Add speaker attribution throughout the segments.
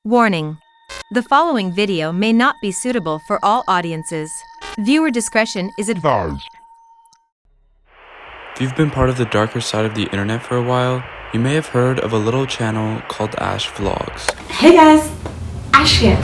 Speaker 1: Warning. The following video may not be suitable for all audiences. Viewer discretion is advised.
Speaker 2: If you've been part of the darker side of the internet for a while, you may have heard of a little channel called Ash Vlogs.
Speaker 3: Hey guys, Ash here.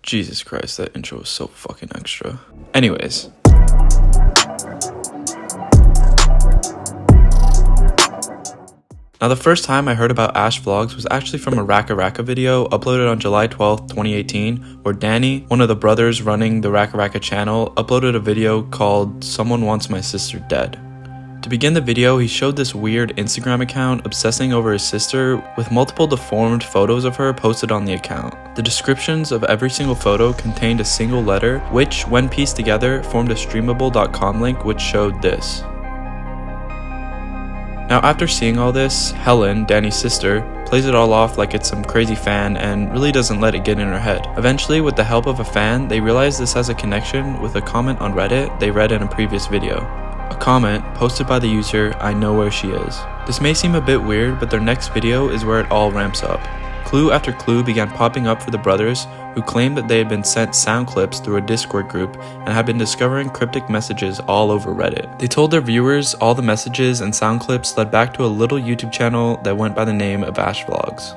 Speaker 2: Jesus Christ, that intro was so fucking extra. Anyways. Now the first time I heard about Ash Vlogs was actually from a RackaRacka video uploaded on July 12th, 2018, where Danny, one of the brothers running the RackaRacka channel, uploaded a video called Someone Wants My Sister Dead. To begin the video, he showed this weird Instagram account obsessing over his sister with multiple deformed photos of her posted on the account. The descriptions of every single photo contained a single letter, which, when pieced together, formed a streamable.com link which showed this. Now after seeing all this, Helen, Danny's sister, plays it all off like it's some crazy fan and really doesn't let it get in her head. Eventually, with the help of a fan, they realize this has a connection with a comment on Reddit they read in a previous video. A comment posted by the user, I know where she is. This may seem a bit weird, but their next video is where it all ramps up. Clue after clue began popping up for the brothers, who claimed that they had been sent sound clips through a Discord group and had been discovering cryptic messages all over Reddit. They told their viewers all the messages and sound clips led back to a little YouTube channel that went by the name of Ash Vlogs.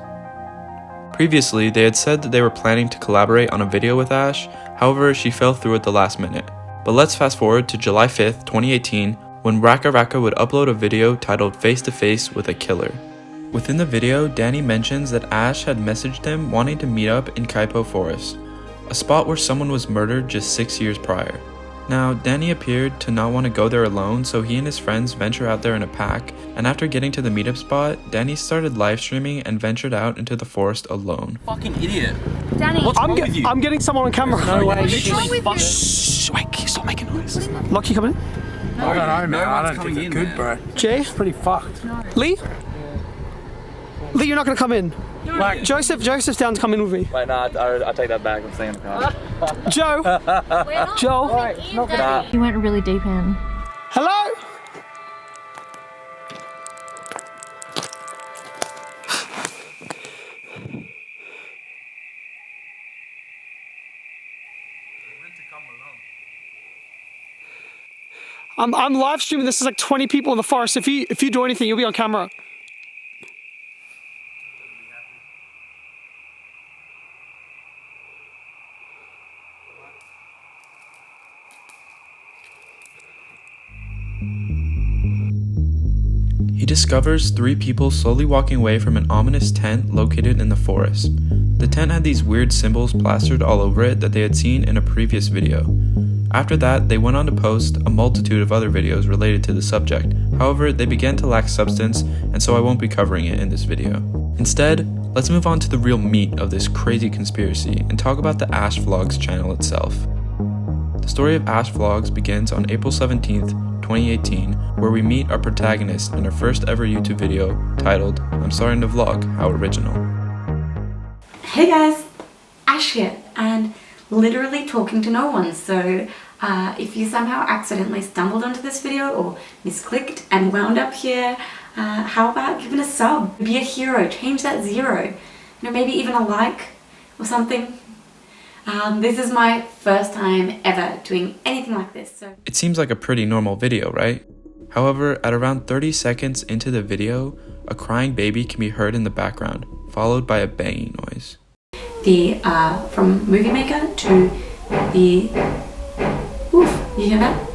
Speaker 2: Previously, they had said that they were planning to collaborate on a video with Ash, however, she fell through at the last minute. But let's fast forward to July 5th, 2018, when RackaRacka would upload a video titled Face to Face with a Killer. Within the video, Danny mentions that Ash had messaged him wanting to meet up in Kaipo Forest, a spot where someone was murdered just 6 years prior. Now, Danny appeared to not want to go there alone, so he and his friends venture out there in a pack, and after getting to the meetup spot, Danny started live streaming and ventured out into the forest alone.
Speaker 4: Fucking idiot.
Speaker 5: Danny,
Speaker 4: What's wrong with you?
Speaker 6: I'm getting someone on camera.
Speaker 4: No way.
Speaker 6: Shh, wait, stop making noise. Lockie, come in.
Speaker 7: I don't know, man. I don't think it could, bro.
Speaker 6: Jay?
Speaker 7: It's pretty fucked.
Speaker 6: Lee? Lee, you're not gonna come in.
Speaker 7: Like,
Speaker 6: Joseph's down to come in with me.
Speaker 4: Wait, nah, I take that back. I'm staying in the car.
Speaker 6: Joe?
Speaker 5: you went really deep in.
Speaker 6: Hello? I'm live streaming. This is like 20 people in the forest. If you do anything, you'll be on camera.
Speaker 2: He discovers 3 people slowly walking away from an ominous tent located in the forest. The tent had these weird symbols plastered all over it that they had seen in a previous video. After that, they went on to post a multitude of other videos related to the subject. However, they began to lack substance, and so I won't be covering it in this video. Instead, let's move on to the real meat of this crazy conspiracy and talk about the Ash Vlogs channel itself. The story of Ash Vlogs begins on April 17th, 2018, where we meet our protagonist in our first ever YouTube video titled, I'm starting to vlog, how original.
Speaker 3: Hey guys, Ash here, and literally talking to no one. So if you somehow accidentally stumbled onto this video or misclicked and wound up here, how about giving a sub? Be a hero, change that 0. You know, maybe even a like or something. This is my first time ever doing anything like this, so...
Speaker 2: It seems like a pretty normal video, right? However, at around 30 seconds into the video, a crying baby can be heard in the background, followed by a banging noise.
Speaker 3: From Movie Maker to the... Oof, you hear that?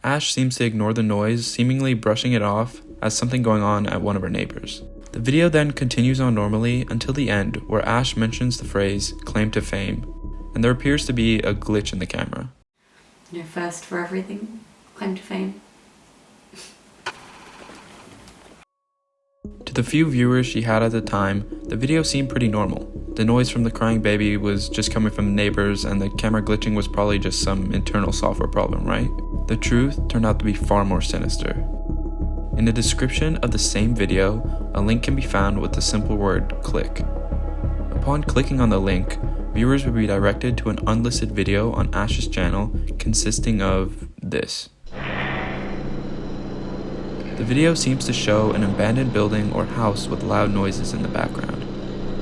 Speaker 2: Ash seems to ignore the noise, seemingly brushing it off as something going on at one of her neighbors. The video then continues on normally until the end, where Ash mentions the phrase, claim to fame, and there appears to be a glitch in the camera.
Speaker 3: You know, first for everything, claim to fame.
Speaker 2: To the few viewers she had at the time, the video seemed pretty normal. The noise from the crying baby was just coming from the neighbors, and the camera glitching was probably just some internal software problem, right? The truth turned out to be far more sinister. In the description of the same video, a link can be found with the simple word click. Upon clicking on the link, viewers will be directed to an unlisted video on Ash's channel consisting of this. The video seems to show an abandoned building or house with loud noises in the background.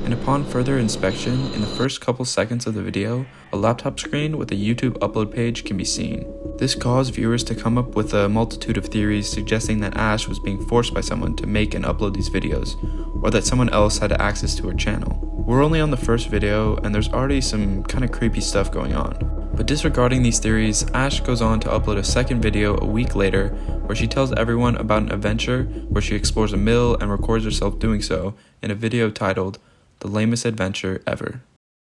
Speaker 2: And upon further inspection, in the first couple seconds of the video, a laptop screen with a YouTube upload page can be seen. This caused viewers to come up with a multitude of theories suggesting that Ash was being forced by someone to make and upload these videos, or that someone else had access to her channel. We're only on the first video, and there's already some kind of creepy stuff going on. But disregarding these theories, Ash goes on to upload a second video a week later where she tells everyone about an adventure where she explores a mill and records herself doing so in a video titled The Lamest Adventure Ever.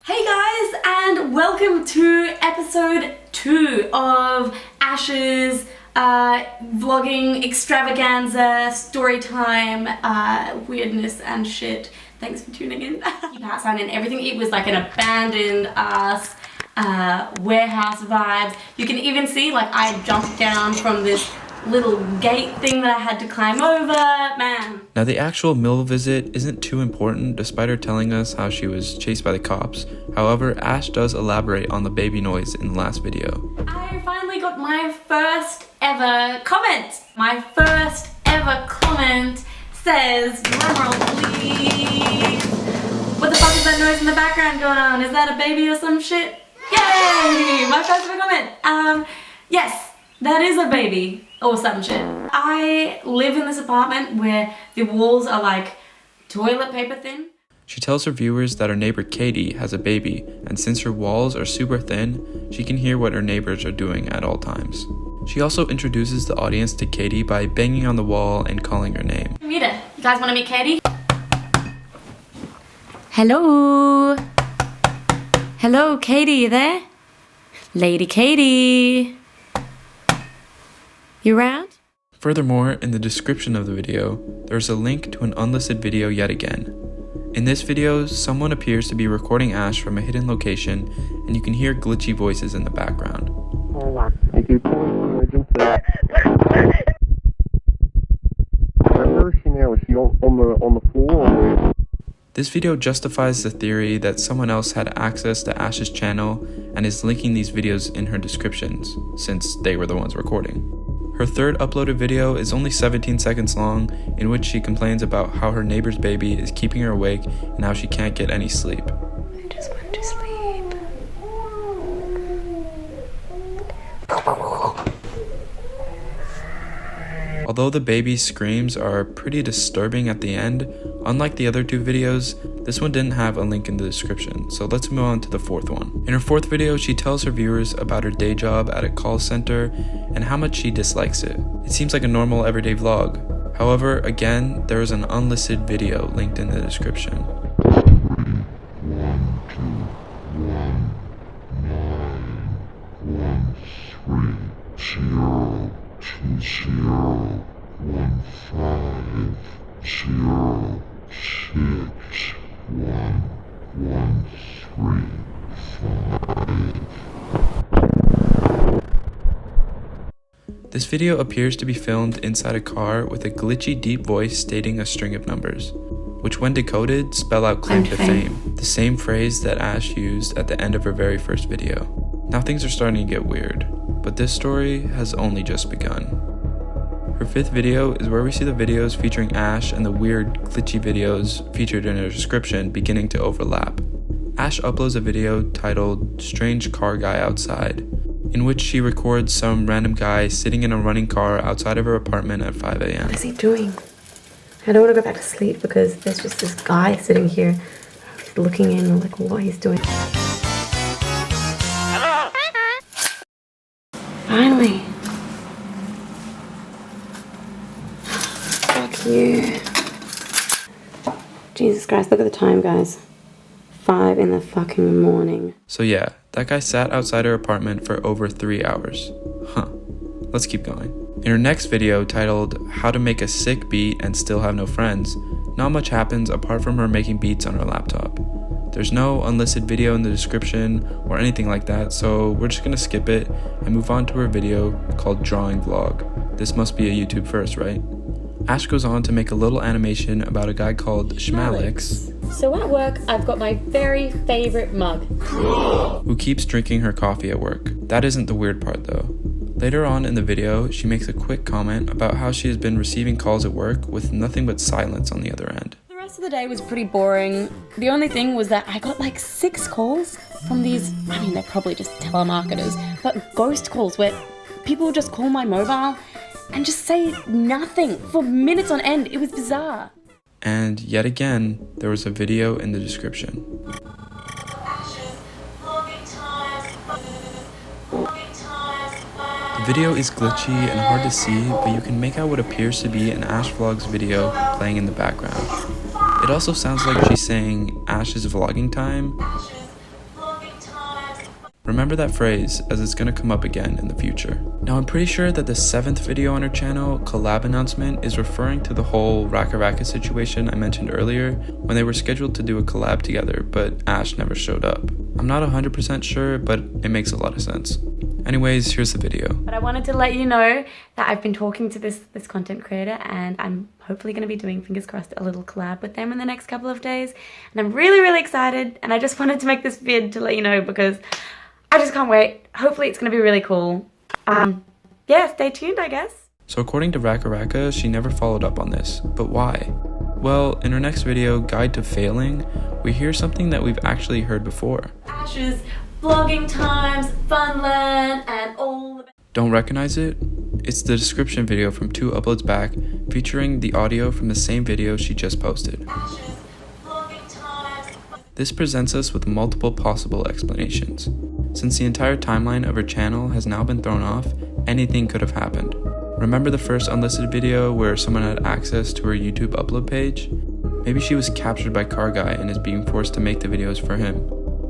Speaker 3: Hey guys, and welcome to episode 2 of Ash's vlogging extravaganza, story time, weirdness and shit. Thanks for tuning in. House sign and everything. It was like an abandoned ass warehouse vibes. You can even see like I jumped down from this little gate thing that I had to climb over, man.
Speaker 2: Now the actual mill visit isn't too important despite her telling us how she was chased by the cops. However, Ash does elaborate on the baby noise in the last video.
Speaker 3: I finally got my first ever comment. My first ever comment says, drumroll please. What the fuck is that noise in the background going on? Is that a baby or some shit? Yay! My first ever comment. Yes, that is a baby or some shit. I live in this apartment where the walls are like toilet paper thin.
Speaker 2: She tells her viewers that her neighbor Katie has a baby, and since her walls are super thin, she can hear what her neighbors are doing at all times. She also introduces the audience to Katie by banging on the wall and calling her name.
Speaker 3: Meet her. You guys want to meet Katie? Hello. Hello, Katie, you there? Lady Katie. You around?
Speaker 2: Furthermore, in the description of the video, there's a link to an unlisted video yet again. In this video, someone appears to be recording Ash from a hidden location, and you can hear glitchy voices in the background. This video justifies the theory that someone else had access to Ash's channel and is linking these videos in her descriptions, since they were the ones recording. Her third uploaded video is only 17 seconds long, in which she complains about how her neighbor's baby is keeping her awake and how she can't get any sleep.
Speaker 3: I just went to sleep.
Speaker 2: Although the baby's screams are pretty disturbing at the end, unlike the other two videos, this one didn't have a link in the description, so let's move on to the fourth one. In her fourth video, she tells her viewers about her day job at a call center and how much she dislikes it. It seems like a normal everyday vlog. However, again, there is an unlisted video linked in the description. This video appears to be filmed inside a car with a glitchy deep voice stating a string of numbers, which when decoded spell out claim to fame, the same phrase that Ash used at the end of her very first video. Now things are starting to get weird, but this story has only just begun. Her fifth video is where we see the videos featuring Ash and the weird glitchy videos featured in her description beginning to overlap. Ash uploads a video titled Strange Car Guy Outside, in which she records some random guy sitting in a running car outside of her apartment at 5 a.m.
Speaker 3: What is he doing? I don't want to go back to sleep because there's just this guy sitting here looking in like what he's doing. Finally. Fuck you. Jesus Christ, look at the time, guys. 5 in the fucking morning.
Speaker 2: So yeah, that guy sat outside her apartment for over 3 hours. Huh. Let's keep going. In her next video titled How to Make a Sick Beat and Still Have No Friends, not much happens apart from her making beats on her laptop. There's no unlisted video in the description or anything like that, so we're just gonna skip it and move on to her video called Drawing Vlog. This must be a YouTube first, right? Ash goes on to make a little animation about a guy called Schmalix,
Speaker 5: So at work, I've got my very favorite mug.
Speaker 2: who keeps drinking her coffee at work. That isn't the weird part though. Later on in the video, she makes a quick comment about how she has been receiving calls at work with nothing but silence on the other end.
Speaker 5: The rest of the day was pretty boring. The only thing was that I got like 6 calls from these, I mean, they're probably just telemarketers, but ghost calls where people would just call my mobile and just say nothing for minutes on end. It was bizarre.
Speaker 2: And yet again, there was a video in the description. The video is glitchy and hard to see, but you can make out what appears to be an Ash Vlogs video playing in the background. It also sounds like she's saying Ash's vlogging time. Remember that phrase, as it's gonna come up again in the future. Now I'm pretty sure that the 7th video on her channel, collab announcement, is referring to the whole RackaRacka situation I mentioned earlier, when they were scheduled to do a collab together, but Ash never showed up. I'm not 100% sure, but it makes a lot of sense. Anyways, here's the video.
Speaker 3: But I wanted to let you know that I've been talking to this content creator, and I'm hopefully going to be doing, fingers crossed, a little collab with them in the next couple of days. And I'm really, really excited, and I just wanted to make this vid to let you know because I just can't wait. Hopefully it's going to be really cool. Yeah, stay tuned, I guess.
Speaker 2: So according to RackaRacka, she never followed up on this, but why? Well, in her next video, Guide to Failing, we hear something that we've actually heard before.
Speaker 3: Ash's vlogging times, Funland, and all the...
Speaker 2: Don't recognize it? It's the description video from 2 uploads back, featuring the audio from the same video she just posted. This presents us with multiple possible explanations. Since the entire timeline of her channel has now been thrown off, anything could have happened. Remember the first unlisted video where someone had access to her YouTube upload page? Maybe she was captured by Car Guy and is being forced to make the videos for him.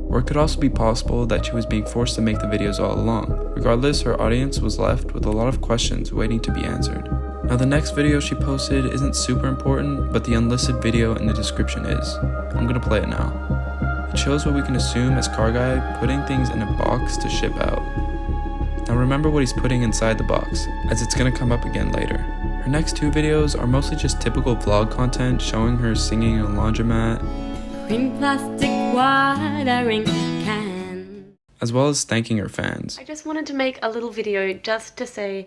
Speaker 2: Or it could also be possible that she was being forced to make the videos all along. Regardless, her audience was left with a lot of questions waiting to be answered. Now the next video she posted isn't super important, but the unlisted video in the description is. I'm gonna play it now. It shows what we can assume as Car Guy putting things in a box to ship out. Now remember what he's putting inside the box, as it's gonna come up again later. Her next 2 videos are mostly just typical vlog content showing her singing in a laundromat,
Speaker 5: Green plastic watering can.
Speaker 2: as well as thanking her fans.
Speaker 5: I just wanted to make a little video just to say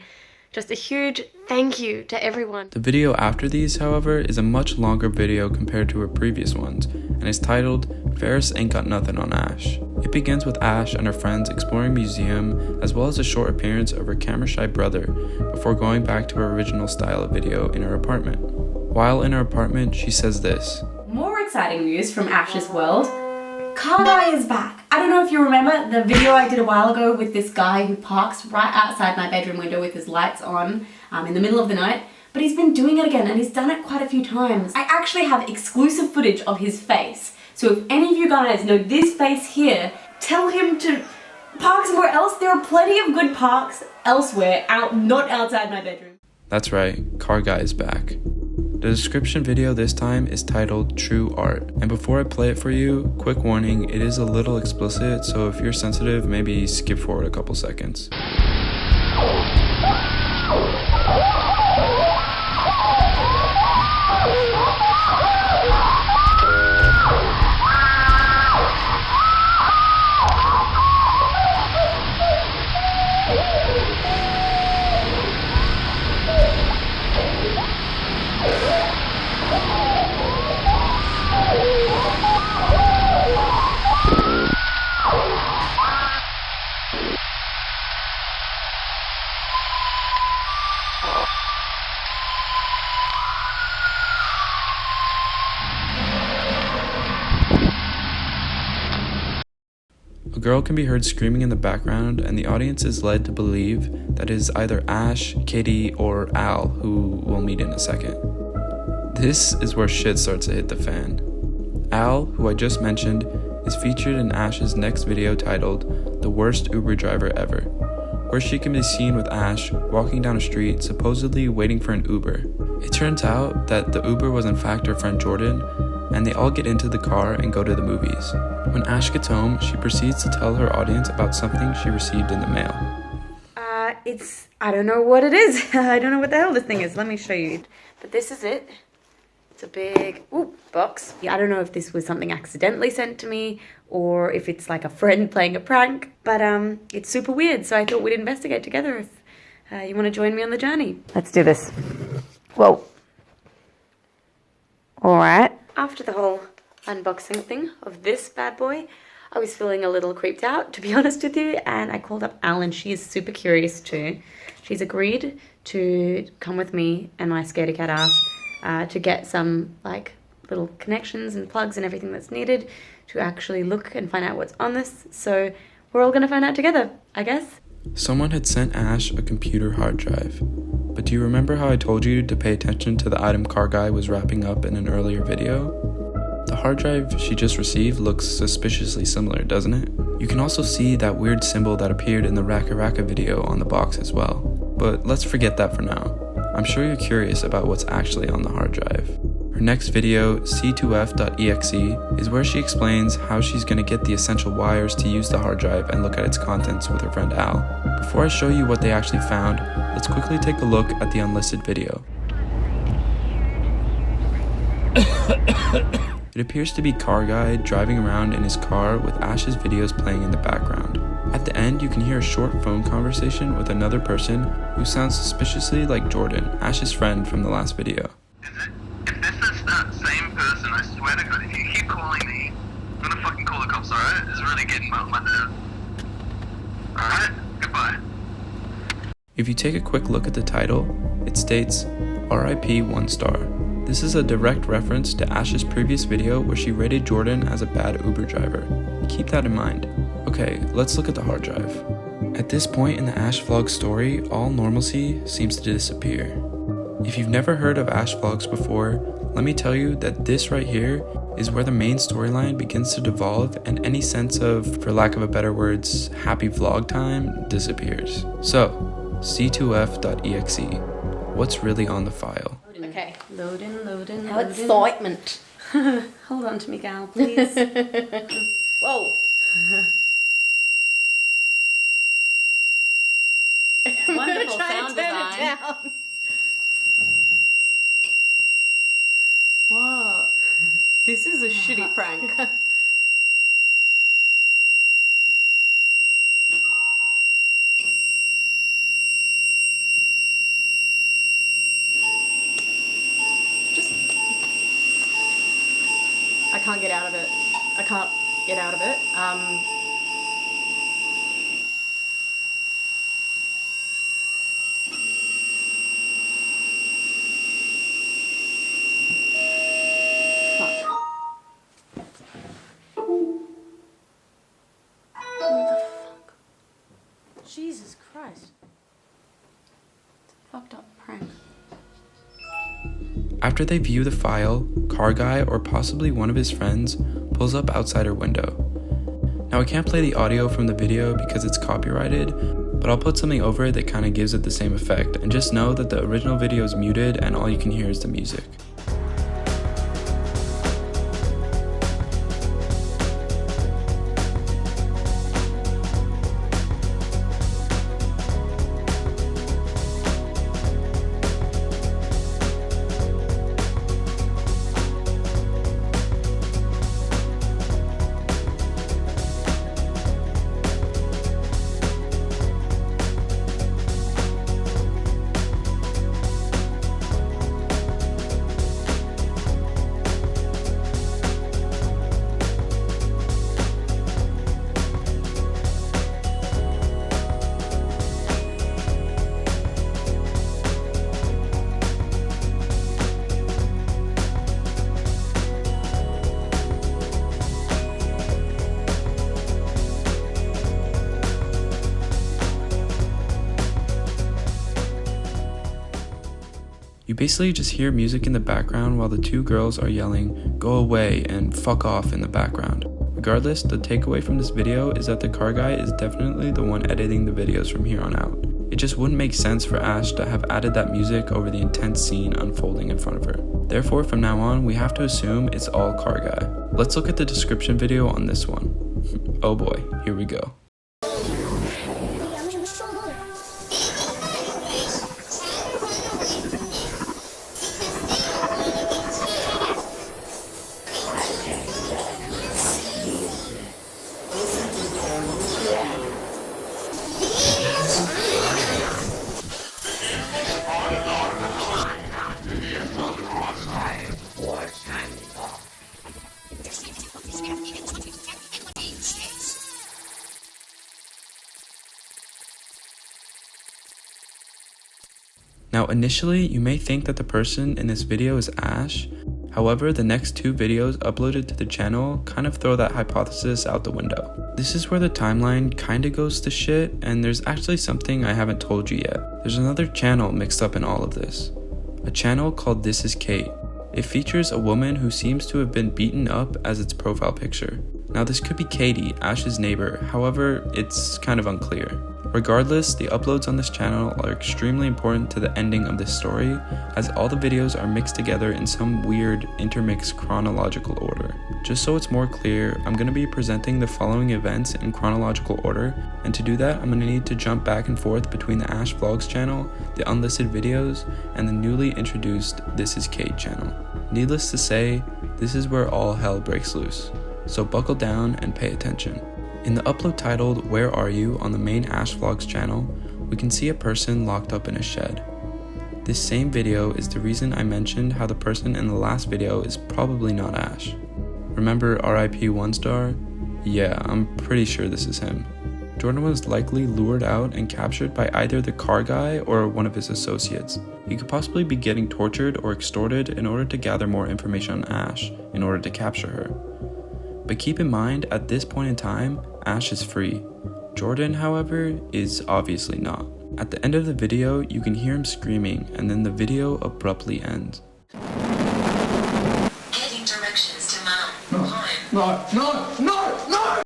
Speaker 5: just a huge thank you to everyone.
Speaker 2: The video after these, however, is a much longer video compared to her previous ones, and is titled, Ferris Ain't Got Nothing on Ash. It begins with Ash and her friends exploring a museum, as well as a short appearance of her camera-shy brother, before going back to her original style of video in her apartment. While in her apartment, she says this.
Speaker 3: More exciting news from Ash's world. Car Guy is back. I don't know if you remember the video I did a while ago with this guy who parks right outside my bedroom window with his lights on in the middle of the night, but he's been doing it again and he's done it quite a few times. I actually have exclusive footage of his face. So if any of you guys know this face here, tell him to park somewhere else. There are plenty of good parks elsewhere, not outside my bedroom.
Speaker 2: That's right, Car Guy is back. The description video this time is titled True Art, and before I play it for you, quick warning, it is a little explicit, so if you're sensitive, maybe skip forward a couple seconds. A girl can be heard screaming in the background, and the audience is led to believe that it is either Ash, Kitty, or Al, who we'll meet in a second. This is where shit starts to hit the fan. Al, who I just mentioned, is featured in Ash's next video titled The Worst Uber Driver Ever, where she can be seen with Ash walking down a street supposedly waiting for an Uber. It turns out that the Uber was in fact her friend Jordan, and they all get into the car and go to the movies. When Ash gets home, she proceeds to tell her audience about something she received in the mail.
Speaker 3: It's I don't know what it is. I don't know what the hell this thing is. Let me show you. But this is it. It's a big box. Yeah, I don't know if this was something accidentally sent to me or if it's like a friend playing a prank, but it's super weird. So I thought we'd investigate together if you want to join me on the journey. Let's do this. Whoa. All right. After the whole unboxing thing of this bad boy, I was feeling a little creeped out, to be honest with you, and I called up Al, and she is super curious too. She's agreed to come with me and my scaredy cat ass to get some like little connections and plugs and everything that's needed to actually look and find out what's on this. So we're all gonna find out together, I guess.
Speaker 2: Someone had sent Ash a computer hard drive. But do you remember how I told you to pay attention to the item Car Guy was wrapping up in an earlier video? The hard drive she just received looks suspiciously similar, doesn't it? You can also see that weird symbol that appeared in the RackaRacka video on the box as well. But let's forget that for now. I'm sure you're curious about what's actually on the hard drive. Her next video, c2f.exe, is where she explains how she's going to get the essential wires to use the hard drive and look at its contents with her friend Al. Before I show you what they actually found, let's quickly take a look at the unlisted video. It appears to be Car Guy driving around in his car with Ash's videos playing in the background. At the end, you can hear a short phone conversation with another person who sounds suspiciously like Jordan, Ash's friend from the last video.
Speaker 8: If this is that same person, I swear to God, if you keep calling me, I'm gonna fucking call the cops, alright? It's really getting my nerves. Alright? Goodbye.
Speaker 2: If you take a quick look at the title, it states, RIP 1 star. This is a direct reference to Ash's previous video where she rated Jordan as a bad Uber driver. Keep that in mind. Okay, let's look at the hard drive. At this point in the Ash vlog story, all normalcy seems to disappear. If you've never heard of Ash vlogs before, let me tell you that this right here is where the main storyline begins to devolve and any sense of, for lack of a better words, happy vlog time disappears. So, c2f.exe. What's really on the file?
Speaker 5: Okay, load in.
Speaker 3: How excitement.
Speaker 5: Hold on to me, gal, please. Whoa. Wonderful sound design. What? This is a shitty prank. I can't get out of it. Jesus Christ. It's a fucked up prank.
Speaker 2: After they view the file, Car Guy or possibly one of his friends pulls up outside her window. Now I can't play the audio from the video because it's copyrighted, but I'll put something over it that kind of gives it the same effect, and just know that the original video is muted and all you can hear is the music. You basically just hear music in the background while the two girls are yelling, "Go away" and "fuck off" in the background. Regardless, the takeaway from this video is that the Car Guy is definitely the one editing the videos from here on out. It just wouldn't make sense for Ash to have added that music over the intense scene unfolding in front of her. Therefore, from now on, we have to assume it's all Car Guy. Let's look at the description video on this one. Oh boy, here we go. Now initially, you may think that the person in this video is Ash. However, the next 2 videos uploaded to the channel kind of throw that hypothesis out the window. This is where the timeline kinda goes to shit, and there's actually something I haven't told you yet. There's another channel mixed up in all of this. A channel called This Is Kate. It features a woman who seems to have been beaten up as its profile picture. Now this could be Katie, Ash's neighbor, however, it's kind of unclear. Regardless, the uploads on this channel are extremely important to the ending of this story, as all the videos are mixed together in some weird intermixed chronological order. Just so it's more clear, I'm going to be presenting the following events in chronological order, and to do that I'm going to need to jump back and forth between the Ash Vlogs channel, the unlisted videos, and the newly introduced This Is Kate channel. Needless to say, this is where all hell breaks loose, so buckle down and pay attention. In the upload titled Where Are You on the main Ash Vlogs channel, we can see a person locked up in a shed. This same video is the reason I mentioned how the person in the last video is probably not Ash. Remember RIP 1-star? Yeah, I'm pretty sure this is him. Jordan was likely lured out and captured by either the car guy or one of his associates. He could possibly be getting tortured or extorted in order to gather more information on Ash in order to capture her. But keep in mind, at this point in time, Ash is free. Jordan, however, is obviously not. At the end of the video, you can hear him screaming, and then the video abruptly ends.
Speaker 9: Heading directions to Mount.
Speaker 7: No!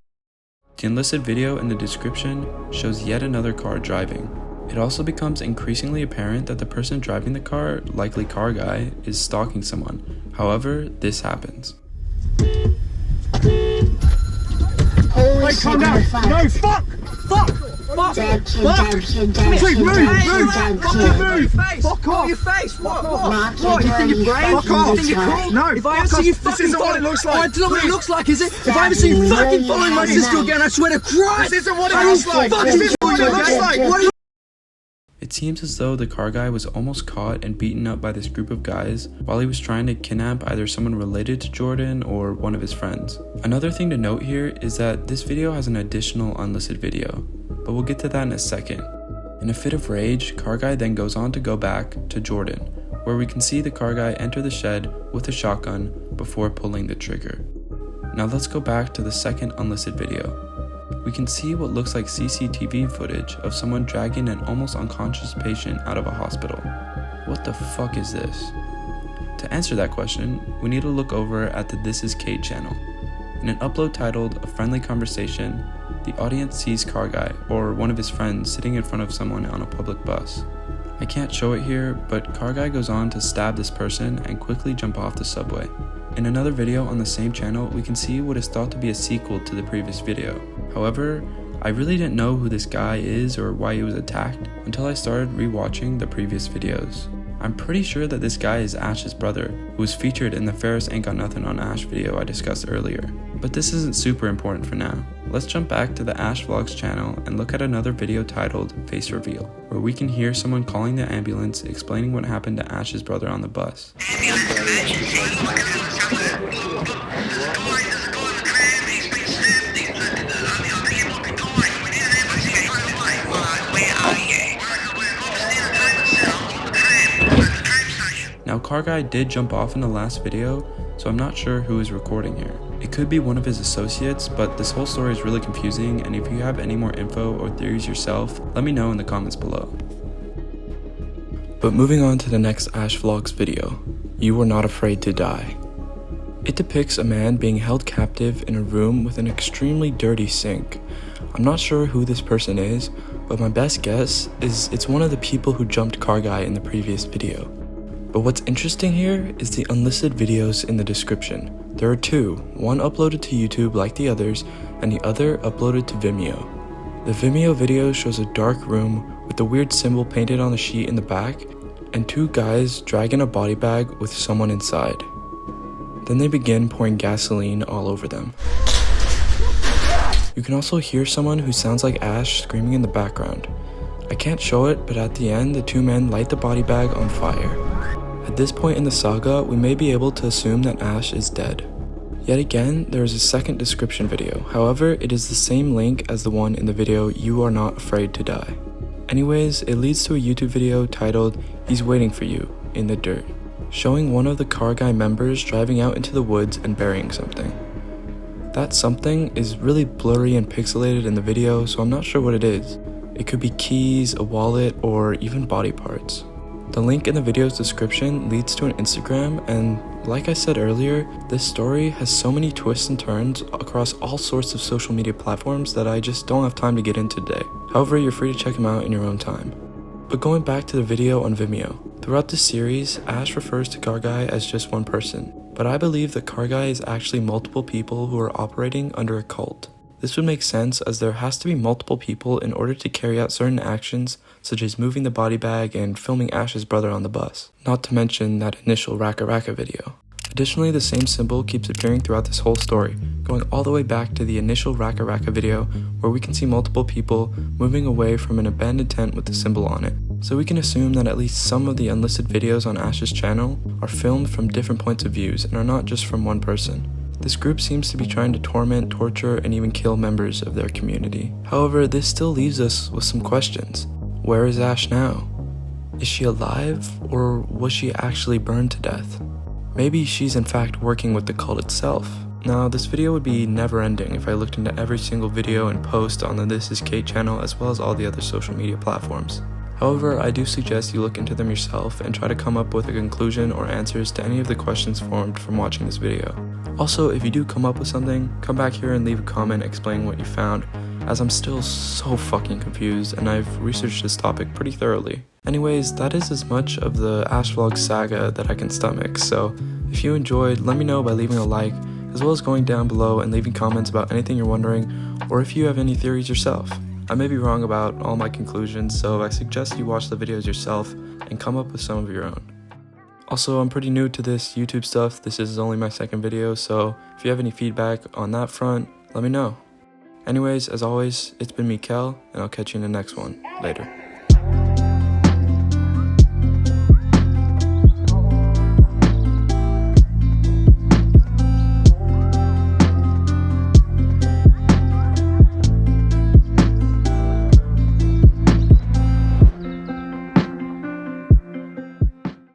Speaker 2: The enlisted video in the description shows yet another car driving. It also becomes increasingly apparent that the person driving the car, likely car guy, is stalking someone. However, this happens.
Speaker 7: Hey, calm down! No, fuck! Fuck! Please move! Fuck off! Your face! What? You think you're brave? Fuck off! You think you're cool? No, if I ever see you fucking following, this isn't what it looks like. I don't know what it looks like, is it? If I ever see you fucking following my sister again, I swear to Christ! This isn't what it looks like! This isn't what it looks like!
Speaker 2: It seems as though the car guy was almost caught and beaten up by this group of guys while he was trying to kidnap either someone related to Jordan or one of his friends. Another thing to note here is that this video has an additional unlisted video, but we'll get to that in a second. In a fit of rage, car guy then goes on to go back to Jordan, where we can see the car guy enter the shed with a shotgun before pulling the trigger. Now let's go back to the second unlisted video. We can see what looks like CCTV footage of someone dragging an almost unconscious patient out of a hospital. What the fuck is this? To answer that question, we need to look over at the This Is Kate channel. In an upload titled A Friendly Conversation, the audience sees car guy, or one of his friends, sitting in front of someone on a public bus. I can't show it here, but car guy goes on to stab this person and quickly jump off the subway. In another video on the same channel, we can see what is thought to be a sequel to the previous video. However, I really didn't know who this guy is or why he was attacked until I started rewatching the previous videos. I'm pretty sure that this guy is Ash's brother, who was featured in the Ferris Ain't Got Nothing on Ash video I discussed earlier. But this isn't super important for now. Let's jump back to the Ash Vlogs channel and look at another video titled Face Reveal, where we can hear someone calling the ambulance explaining what happened to Ash's brother on the bus. Now car guy did jump off in the last video, so I'm not sure who is recording here. It could be one of his associates, but this whole story is really confusing, and if you have any more info or theories yourself, let me know in the comments below. But moving on to the next Ash Vlogs video, You Were Not Afraid to Die. It depicts a man being held captive in a room with an extremely dirty sink. I'm not sure who this person is, but my best guess is it's one of the people who jumped car guy in the previous video. But what's interesting here is the unlisted videos in the description. There are two, one uploaded to YouTube like the others, and the other uploaded to Vimeo. The Vimeo video shows a dark room with a weird symbol painted on the sheet in the back, and two guys dragging a body bag with someone inside. Then they begin pouring gasoline all over them. You can also hear someone who sounds like Ash screaming in the background. I can't show it, but at the end the two men light the body bag on fire. At this point in the saga, we may be able to assume that Ash is dead. Yet again, there is a second description video, however, it is the same link as the one in the video You Are Not Afraid to Die. Anyways, it leads to a YouTube video titled "He's Waiting for You" in the dirt, showing one of the car guy members driving out into the woods and burying something. That something is really blurry and pixelated in the video, so I'm not sure what it is. It could be keys, a wallet, or even body parts. The link in the video's description leads to an Instagram, and like I said earlier, this story has so many twists and turns across all sorts of social media platforms that I just don't have time to get into today. However, you're free to check them out in your own time. But going back to the video on Vimeo, throughout this series, Ash refers to Car Guy as just one person, but I believe that Car Guy is actually multiple people who are operating under a cult. This would make sense as there has to be multiple people in order to carry out certain actions such as moving the body bag and filming Ash's brother on the bus, not to mention that initial RackaRacka video. Additionally, the same symbol keeps appearing throughout this whole story, going all the way back to the initial RackaRacka video where we can see multiple people moving away from an abandoned tent with the symbol on it. So we can assume that at least some of the unlisted videos on Ash's channel are filmed from different points of views and are not just from one person. This group seems to be trying to torment, torture, and even kill members of their community. However, this still leaves us with some questions. Where is Ash now? Is she alive, or was she actually burned to death? Maybe she's in fact working with the cult itself. Now, this video would be never ending if I looked into every single video and post on the This Is Kate channel as well as all the other social media platforms. However, I do suggest you look into them yourself and try to come up with a conclusion or answers to any of the questions formed from watching this video. Also, if you do come up with something, come back here and leave a comment explaining what you found, as I'm still so fucking confused and I've researched this topic pretty thoroughly. Anyways, that is as much of the Ash Vlog saga that I can stomach, so if you enjoyed, let me know by leaving a like, as well as going down below and leaving comments about anything you're wondering, or if you have any theories yourself. I may be wrong about all my conclusions, so I suggest you watch the videos yourself and come up with some of your own. Also, I'm pretty new to this YouTube stuff. This is only my second video, so if you have any feedback on that front, let me know. Anyways, as always, it's been me, Kel, and I'll catch you in the next one. Later.